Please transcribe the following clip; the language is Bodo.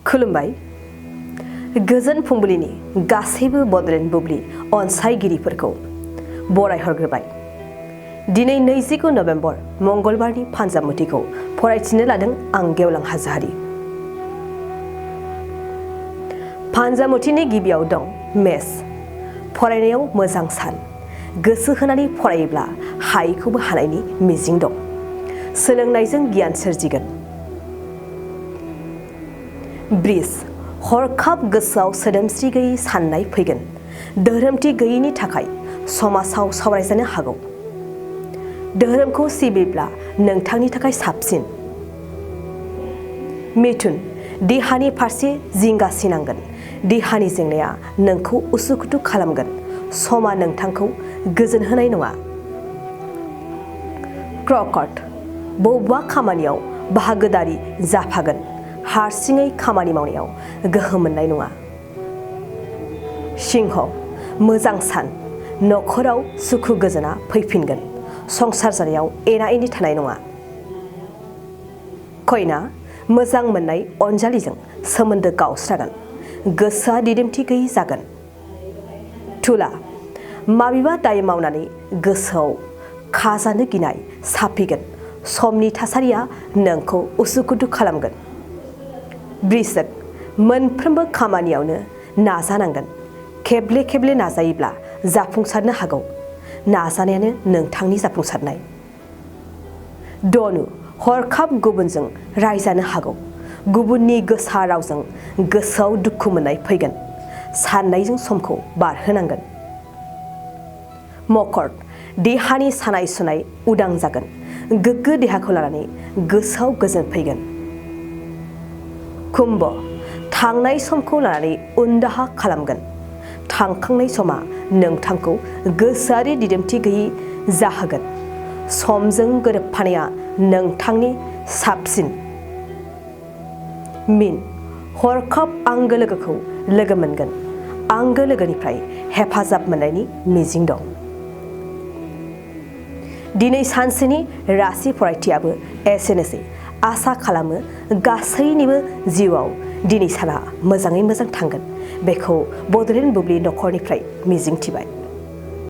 खुलुमबाय गोजोन फुंबिलिनि गासैबो बडलेण्ड बुब्लि अनसायगिरिफोरखौ बरायहरग्रोबाय। दिनै 29 नभेम्बर मंगलबारनि फानजामुथिखौ फरायथिनो लादों आं गेवलां हाजोहारि। फानजामुथिनि गिबियाव दं मेस। फरायनायाव मोजां सान। गोसो होनानै फरायोब्ला हायैखौबो हानायनि मिजिं दं। सोलोंनायजों गियान सोरजिगोन। ब्रिज। हरखाब गोसोआव सोदोमस्रि गैयै साननाय फैगोन। धोरोमथि गैयैनि थाखाय समाजाव सावरायजानो हागौ। धोरोमखौ सिबिब्ला नोंथांनि थाखाय साबसिन। मिथुन। देहानि फारसे जिंगासिनांगोन। देहानि जेंनाया नोंखौ उसुखुथु खालामगोन। समा नोंथांखौ गोजोन होनाय नङा। कर्कट। बबेबा खामानियाव बाहागोदारि जाफागोन। हारसिङै खामानि मावनायाव गोहो मोननाय नङा। सिंह। मोजां सान। नखराव सुखु गोजोना फैफिनगोन। संसार जानायाव एना एनि थानाय नङा। कन्या। मोजां मोननाय अनजालिजों सोमोन्दो गावस्रागोन। गोसोआ दिदोमथि गैयै जागोन। तुला। माबेबा दाय मावनानै गोसोआव खाजानो गिनाय साफिगोन। समनि थासारिया नोंखौ उसुखुथु खालामगोन। वृश्चिक। मोनफ्रोमबो खामानियावनो नाजानांगोन। खेबले खेबले नाजायोब्ला जाफुंसारनो हागौ। नाजानायानो नोंथांनि जाफुंसारनाय। धनु। हरखाब गुबुनजों रायजानो हागौ। गुबुननि गोसा रावजों गोसोआव दुखु मोननाय फैगोन। साननायजों समखौ बारहोनांगोन। मकर। देहानि सानाय सुनाय उदां जागोन। गोग्गो देहाखौ लानानै गोसोआव गोजोन फैगोन। कुम्भ। थांनाय समखौ लानानै उनदाहा खालामगोन। थांखांनाय समा नोंथांखौ गोसोआरि दिदोमथि गैयै जाहोगोन। समजों गोरोबफानाया नोंथांनि साबसिन। मीन। हरखाब आंगो लोगोखौ लोगो मोनगोन। आंगो लोगोनिफ्राय हेफाजाब मोननायनि मिजिं दं। दिनै सानसेनि राशि फरायथियाबो एसेनोसै। आसा खालामो गासैनिबो जिउआव दिनै साना मोजाङै मोजां थांगोन। बेखौ बडलेण्ड बुब्लि नखरनिफ्राय मिजिंथिबाय।